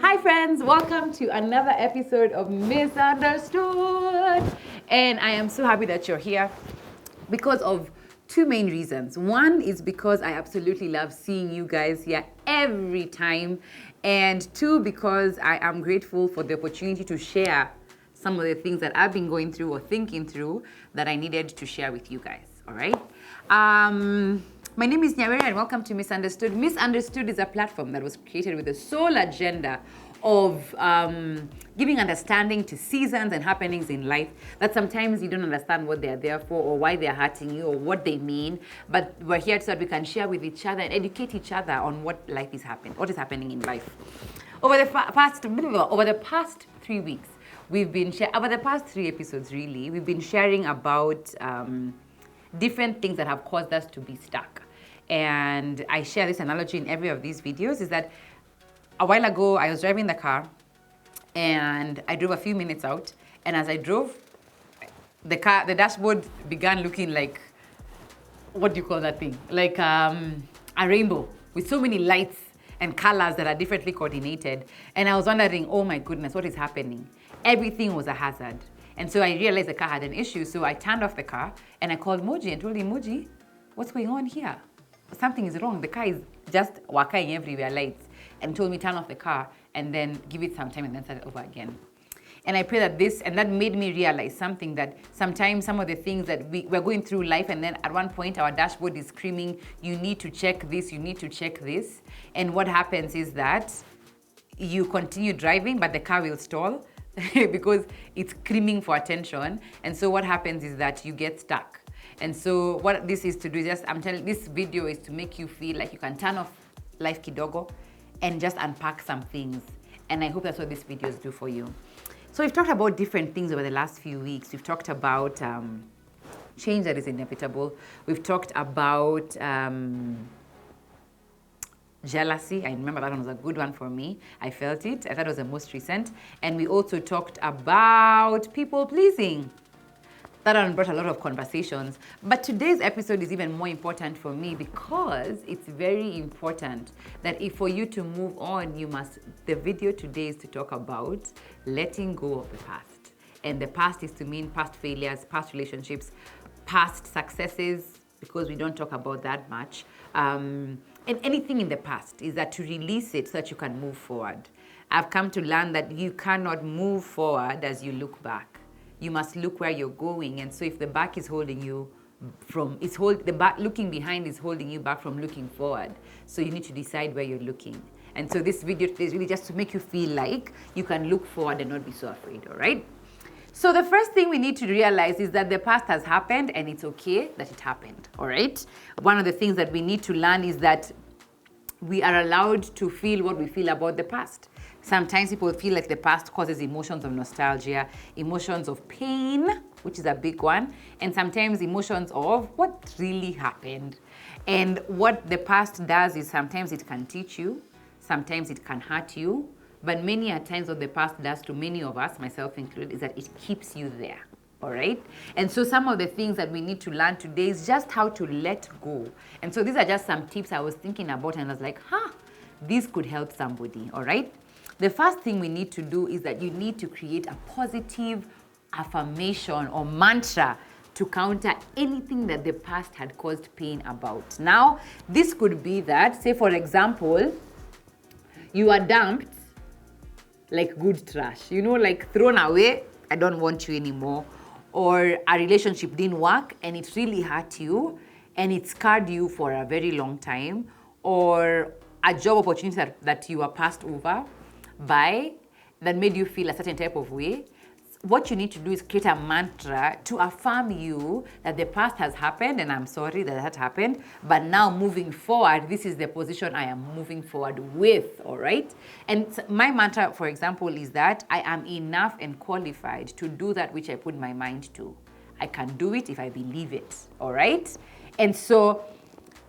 Hi friends, welcome to another episode of Misunderstood. And I am so happy that you're here because of two main reasons. One is because I absolutely love seeing you guys here every time. And two, because I am grateful for the opportunity to share some of the things that I've been going through or thinking through that I needed to share with you guys, all right? My name is Nyawere and welcome to Misunderstood. Misunderstood is a platform that was created with the sole agenda of giving understanding to seasons and happenings in life that sometimes you don't understand what they're there for or why they're hurting you or what they mean. But we're here so that we can share with each other and educate each other on what is happening in life. Over the past 3 weeks, we've been over the past 3 episodes really, we've been sharing about different things that have caused us to be stuck. And I share this analogy in every of these videos, is that a while ago I was driving the car and I drove a few minutes out, and as I drove, the dashboard began looking like, what do you call that thing? Like a rainbow with so many lights and colors that are differently coordinated. And I was wondering, oh my goodness, what is happening? Everything was a hazard. And so I realized the car had an issue. So I turned off the car and I called Moji and told him, Moji, what's going on here? Something is wrong. The car is just wakaing everywhere, lights. And told me turn off the car and then give it some time and then start it over again. And I pray that that made me realize something, that sometimes some of the things that we're going through life, and then at one point our dashboard is screaming, you need to check this, you need to check this. And what happens is that you continue driving, but the car will stall because it's screaming for attention. And so what happens is that you get stuck. And so what this is to do is this video is to make you feel like you can turn off life kidogo and just unpack some things. And I hope that's what these videos do for you. So we've talked about different things over the last few weeks. We've talked about change that is inevitable. We've talked about jealousy. I remember that one was a good one for me. I felt it. I thought it was the most recent. And we also talked about people pleasing. That one brought a lot of conversations. But today's episode is even more important for me because it's very important that for you to move on, the video today is to talk about letting go of the past. And the past is to mean past failures, past relationships, past successes, because we don't talk about that much. And anything in the past is that to release it so that you can move forward. I've come to learn that you cannot move forward as you look back. You must look where you're going. And so if the back is holding you looking behind is holding you back from looking forward. So you need to decide where you're looking. And so this video today is really just to make you feel like you can look forward and not be so afraid, all right? So the first thing we need to realize is that the past has happened and it's okay that it happened, all right? One of the things that we need to learn is that we are allowed to feel what we feel about the past. Sometimes people feel like the past causes emotions of nostalgia, emotions of pain, which is a big one, and sometimes emotions of what really happened. And what the past does is sometimes it can teach you, sometimes it can hurt you, but many a times what the past does to many of us, myself included, is that it keeps you there. All right? And so some of the things that we need to learn today is just how to let go. And so these are just some tips I was thinking about, and I was like, this could help somebody, all right? The first thing we need to do is that you need to create a positive affirmation or mantra to counter anything that the past had caused pain about. Now, this could be that, say for example, you are dumped like good trash, like thrown away, I don't want you anymore. Or a relationship didn't work and it really hurt you and it scarred you for a very long time. Or a job opportunity that you were passed over by that made you feel a certain type of way. What you need to do is create a mantra to affirm you that the past has happened and I'm sorry that happened, but now moving forward, this is the position I am moving forward with, all right? And my mantra, for example, is that I am enough and qualified to do that which I put my mind to. I can do it if I believe it, all right? And so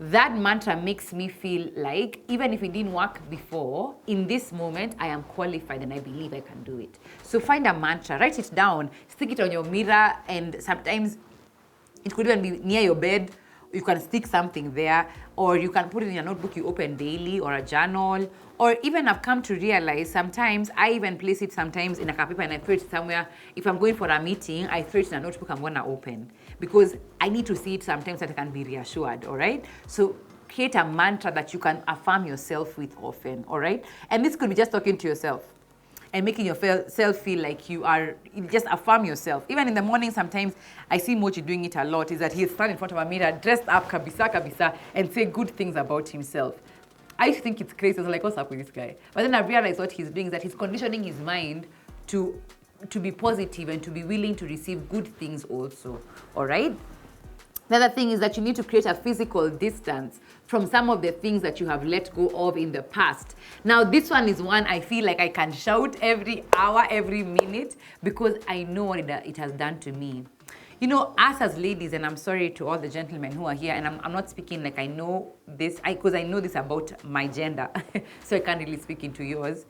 that mantra makes me feel like even if it didn't work before, in this moment, I am qualified and I believe I can do it. So find a mantra, write it down, stick it on your mirror, and sometimes it could even be near your bed You can stick something there, or you can put it in a notebook you open daily, or a journal. Or even I've come to realize sometimes I even place it sometimes in a paper and I throw it somewhere. If I'm going for a meeting, I throw it in a notebook I'm gonna open, because I need to see it sometimes that I can be reassured, all right? So create a mantra that you can affirm yourself with often, all right? And this could be just talking to yourself and making yourself feel like you just affirm yourself. Even in the morning, sometimes I see Mochi doing it a lot, is that he'll stand in front of a mirror, dressed up, kabisa, and say good things about himself. I used to think it's crazy. I was like, what's up with this guy? But then I realized what he's doing is that he's conditioning his mind to be positive and to be willing to receive good things also, all right? The other thing is that you need to create a physical distance from some of the things that you have let go of in the past. Now, this one is one I feel like I can shout every hour, every minute, because I know what it has done to me. You know, us as ladies, and I'm sorry to all the gentlemen who are here, and I'm not speaking like I know this, because I know this about my gender, so I can't really speak into yours.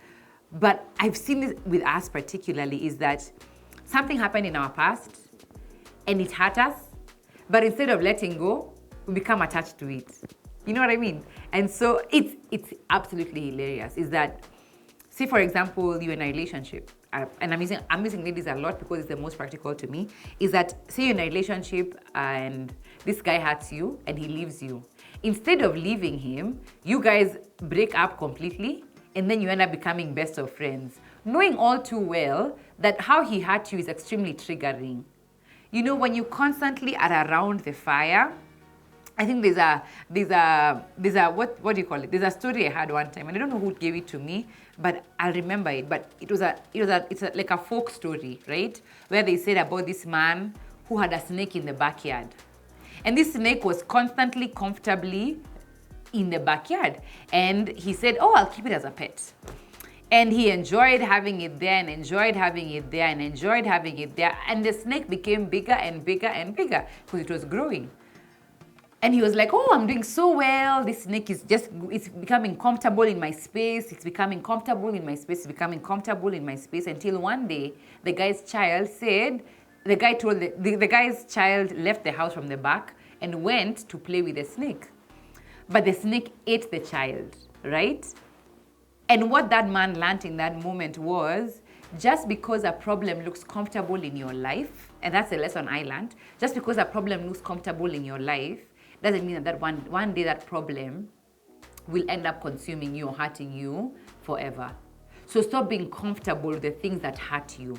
But I've seen this with us particularly, is that something happened in our past, and it hurt us, but instead of letting go, we become attached to it. You know what I mean? And so it's absolutely hilarious, is that, say for example, you're in a relationship, and I'm using ladies a lot because it's the most practical to me, is that say you're in a relationship and this guy hurts you and he leaves you. Instead of leaving him, you guys break up completely, and then you end up becoming best of friends, knowing all too well that how he hurt you is extremely triggering. You know, when you constantly are around the fire, I think there's a what do you call it? There's a story I had one time, and I don't know who gave it to me, but I remember it. But it's like a folk story, right? Where they said about this man who had a snake in the backyard, and this snake was constantly, comfortably in the backyard, and he said, "Oh, I'll keep it as a pet." And he enjoyed having it there and enjoyed having it there and enjoyed having it there, and the snake became bigger and bigger and bigger because it was growing. And he was like, oh, I'm doing so well. This snake is it's becoming comfortable in my space. It's becoming comfortable in my space. It's becoming comfortable in my space. Until one day, the guy's child said, the guy told the guy's child left the house from the back and went to play with the snake. But the snake ate the child, right? And what that man learned in that moment was, just because a problem looks comfortable in your life, and that's a lesson I learned, just because a problem looks comfortable in your life, doesn't mean that one day that problem will end up consuming you or hurting you forever. So stop being comfortable with the things that hurt you.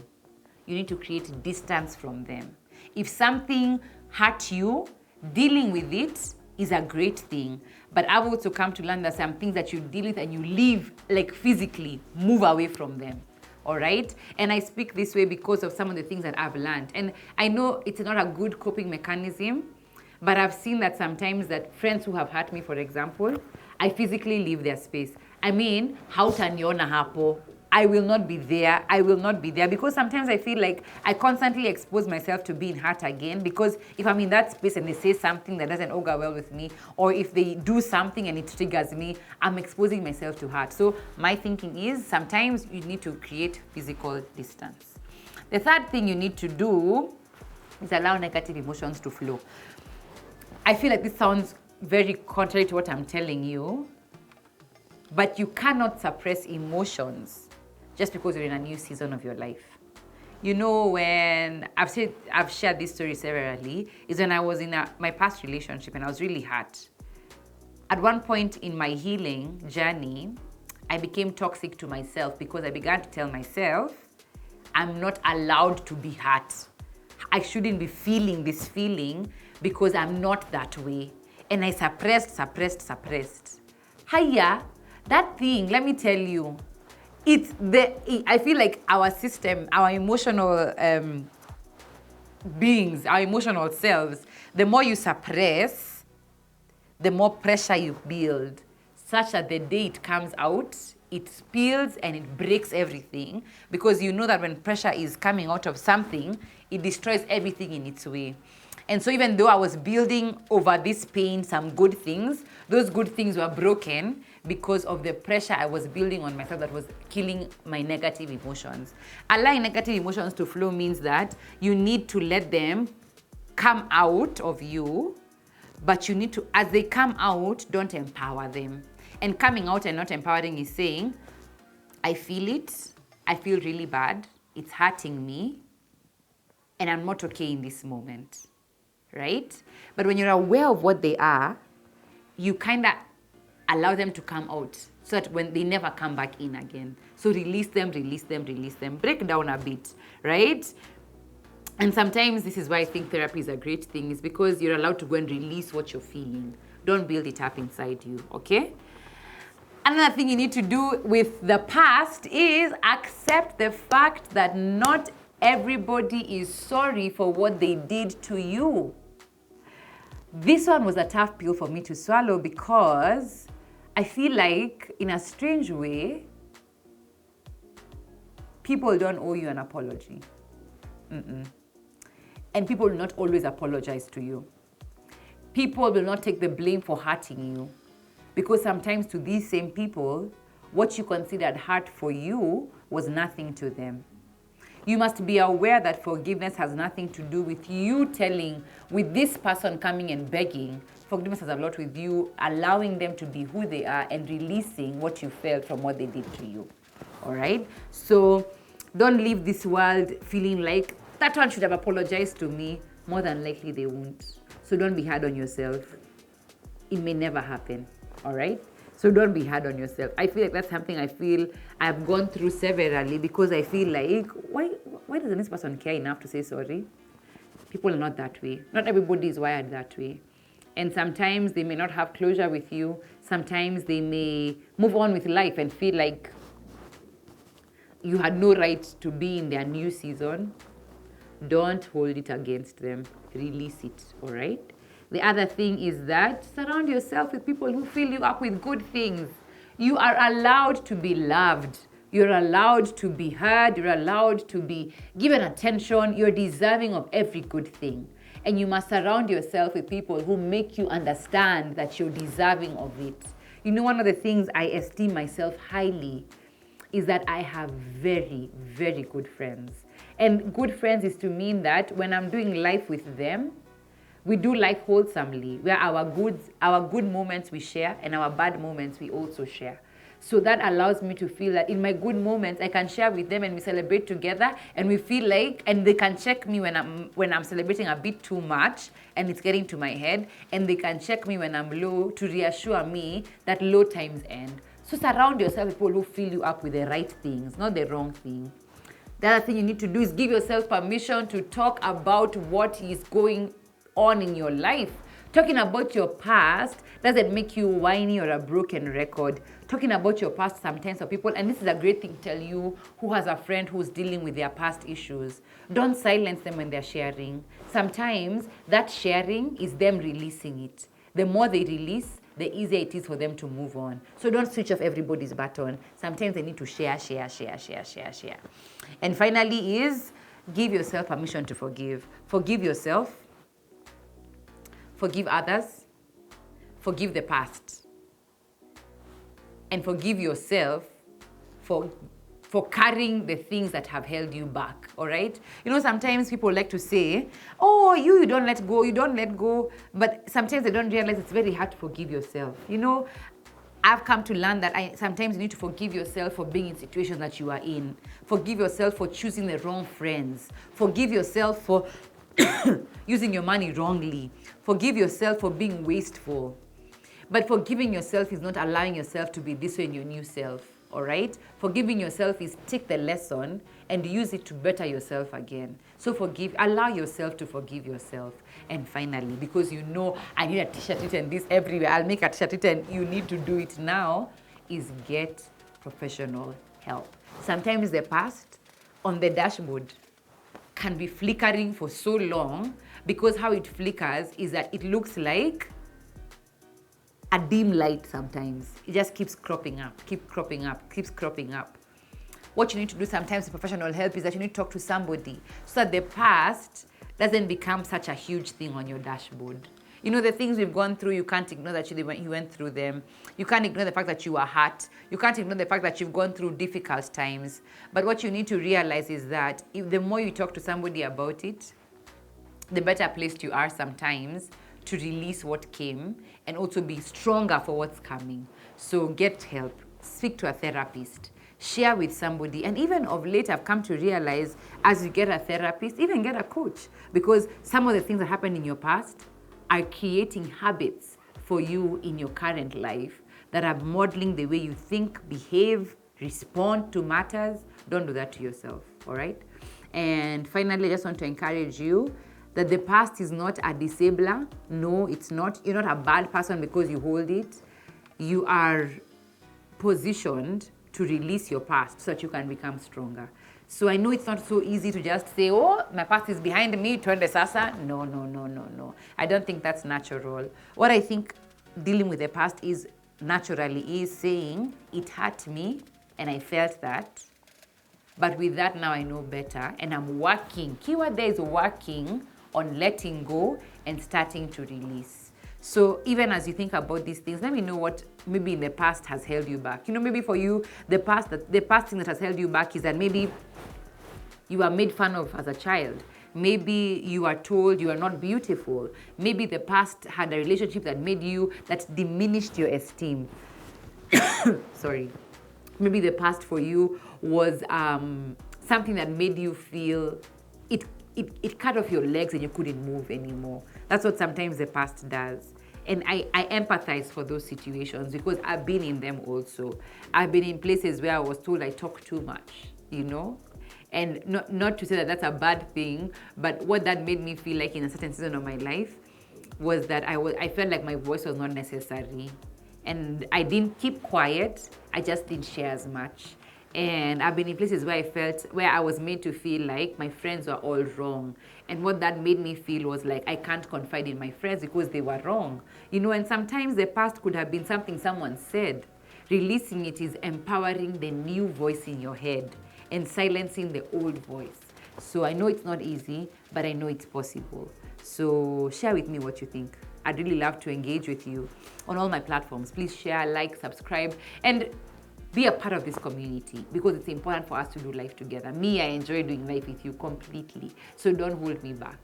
You need to create distance from them. If something hurt you, dealing with it is a great thing. But I've also come to learn that some things that you deal with and you live, like physically, move away from them. All right? And I speak this way because of some of the things that I've learned. And I know it's not a good coping mechanism, but I've seen that sometimes that friends who have hurt me, for example, I physically leave their space. I mean, hautaniona hapo. I will not be there. I will not be there, because sometimes I feel like I constantly expose myself to being hurt again, because if I'm in that space and they say something that doesn't augur well with me, or if they do something and it triggers me, I'm exposing myself to hurt. So my thinking is sometimes you need to create physical distance. The third thing you need to do is allow negative emotions to flow. I feel like this sounds very contrary to what I'm telling you, but you cannot suppress emotions just because you're in a new season of your life. You know, when I've shared this story severally, is when I was in my past relationship and I was really hurt. At one point in my healing journey, I became toxic to myself because I began to tell myself, I'm not allowed to be hurt. I shouldn't be feeling this feeling because I'm not that way. And I suppressed. Hiya, that thing, let me tell you, I feel like our system, our emotional beings, our emotional selves, the more you suppress, the more pressure you build, such that the day it comes out, it spills and it breaks everything, because you know that when pressure is coming out of something, it destroys everything in its way. And so even though I was building over this pain some good things, those good things were broken because of the pressure I was building on myself that was killing my negative emotions. Allowing negative emotions to flow means that you need to let them come out of you, But you need to, as they come out, don't empower them. And coming out and not empowering is saying, I feel it, I feel really bad, it's hurting me, and I'm not okay in this moment, right? But when you're aware of what they are, you kind of allow them to come out so that when they never come back in again. So release them, release them, release them. Break down a bit, right? And sometimes this is why I think therapy is a great thing, is because you're allowed to go and release what you're feeling. Don't build it up inside you, okay? Another thing you need to do with the past is accept the fact that not everybody is sorry for what they did to you. This one was a tough pill for me to swallow because I feel like, in a strange way, people don't owe you an apology. And people will not always apologize to you. People will not take the blame for hurting you. Because sometimes to these same people, what you considered hurt for you was nothing to them. You must be aware that forgiveness has nothing to do with you telling, with this person coming and begging. Forgiveness has a lot with you allowing them to be who they are and releasing what you felt from what they did to you. All right? So don't leave this world feeling like that one should have apologized to me. More than likely they won't. So don't be hard on yourself. It may never happen. All right? So don't be hard on yourself. I feel like that's something I feel I've gone through severally, because I feel like, why doesn't this person care enough to say sorry? People are not that way. Not everybody is wired that way. And sometimes they may not have closure with you. Sometimes they may move on with life and feel like you had no right to be in their new season. Don't hold it against them. Release it, all right? The other thing is that surround yourself with people who fill you up with good things. You are allowed to be loved. You're allowed to be heard. You're allowed to be given attention. You're deserving of every good thing. And you must surround yourself with people who make you understand that you're deserving of it. You know, one of the things I esteem myself highly is that I have very, very good friends. And good friends is to mean that when I'm doing life with them, we do life wholesomely, where our good moments we share and our bad moments we also share. So that allows me to feel that in my good moments, I can share with them and we celebrate together, and we feel like, and they can check me when I'm celebrating a bit too much and it's getting to my head, and they can check me when I'm low to reassure me that low times end. So surround yourself with people who fill you up with the right things, not the wrong thing. The other thing you need to do is give yourself permission to talk about what is going on in your life. Talking about your past doesn't make you whiny or a broken record. Talking about your past sometimes for people, and this is a great thing to tell you who has a friend who's dealing with their past issues. Don't silence them when they're sharing. Sometimes that sharing is them releasing it. The more they release, the easier it is for them to move on. So don't switch off everybody's baton. Sometimes they need to share. And finally is give yourself permission to forgive. Forgive yourself. Forgive others. Forgive the past. And forgive yourself for carrying the things that have held you back, all right? You know, sometimes people like to say, oh, you don't let go. But sometimes they don't realize it's very hard to forgive yourself. You know, I've come to learn that sometimes you need to forgive yourself for being in situations that you are in. Forgive yourself for choosing the wrong friends. Forgive yourself for using your money wrongly. Forgive yourself for being wasteful. But forgiving yourself is not allowing yourself to be this way in your new self, all right? Forgiving yourself is take the lesson and use it to better yourself again. So allow yourself to forgive yourself. And finally, because you know I need a t-shirt written this everywhere, I'll make a t-shirt written, you need to do it now, is get professional help. Sometimes the past on the dashboard can be flickering for so long, because how it flickers is that it looks like a dim light sometimes. It just keeps cropping up. What you need to do sometimes with professional help is that you need to talk to somebody so that the past doesn't become such a huge thing on your dashboard. You know, the things we've gone through, you can't ignore that you went through them. You can't ignore the fact that you were hurt. You can't ignore the fact that you've gone through difficult times. But what you need to realize is that if the more you talk to somebody about it, the better placed you are sometimes to release what came and also be stronger for what's coming. So get help, speak to a therapist, share with somebody. And even of late, I've come to realize as you get a therapist, even get a coach, because some of the things that happened in your past are creating habits for you in your current life that are modeling the way you think, behave, respond to matters. Don't do that to yourself, all right? And finally, I just want to encourage you that the past is not a disabler. No, it's not. You're not a bad person because you hold it. You are positioned to release your past so that you can become stronger. So I know it's not so easy to just say, oh, my past is behind me, twende sasa. No, no, no, no, no. I don't think that's natural. What I think dealing with the past is naturally is saying, it hurt me and I felt that. But with that now I know better and I'm working. Keyword there is working on letting go and starting to release. So even as you think about these things, let me know what maybe in the past has held you back. You know, maybe for you, the past thing that has held you back is that maybe you were made fun of as a child. Maybe you are told you are not beautiful. Maybe the past had a relationship that diminished your esteem. Sorry. Maybe the past for you was something that made you feel it cut off your legs and you couldn't move anymore. That's what sometimes the past does. And I empathize for those situations because I've been in them also. I've been in places where I was told I talk too much, you know? And not to say that that's a bad thing, but what that made me feel like in a certain season of my life was that I felt like my voice was not necessary. And I didn't keep quiet, I just didn't share as much. And I've been in places where I was made to feel like my friends were all wrong. And what that made me feel was like I can't confide in my friends because they were wrong. You know, and sometimes the past could have been something someone said. Releasing it is empowering the new voice in your head and silencing the old voice. So I know it's not easy, but I know it's possible. So share with me what you think. I'd really love to engage with you on all my platforms. Please share, like, subscribe, and be a part of this community because it's important for us to do life together. Me, I enjoy doing life with you completely. So don't hold me back.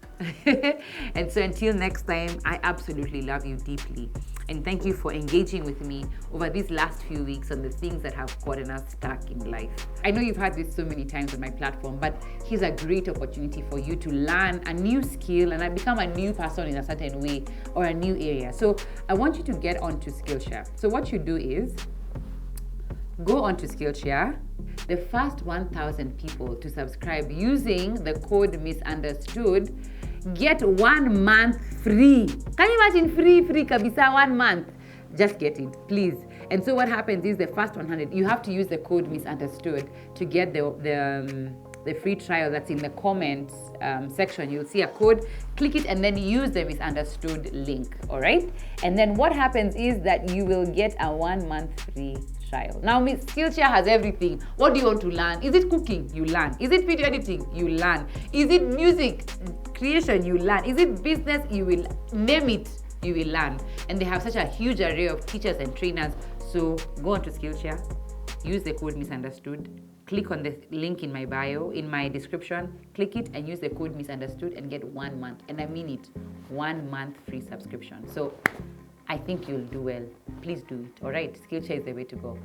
And so until next time, I absolutely love you deeply. And thank you for engaging with me over these last few weeks on the things that have gotten us stuck in life. I know you've heard this so many times on my platform, but here's a great opportunity for you to learn a new skill and become a new person in a certain way or a new area. So I want you to get onto Skillshare. So what you do is go onto Skillshare. The first 1,000 people to subscribe using the code misunderstood get 1 month free. Can you imagine free kabisa 1 month? Just get it, please. And so what happens is the first 100, you have to use the code misunderstood to get the free trial that's in the comments section. You'll see a code, click it and then use the misunderstood link, all right? And then what happens is that you will get a 1 month free trial. Now, Skillshare has everything. What do you want to learn? Is it cooking? You learn. Is it video editing? You learn. Is it music creation? You learn. Is it business? You will name it. You will learn. And they have such a huge array of teachers and trainers. So go on to Skillshare, use the code misunderstood, click on the link in my bio, in my description, click it and use the code misunderstood and get 1 month. And I mean it, 1 month free subscription. So I think you'll do well. Please do it. All right, Skillshare is the way to go.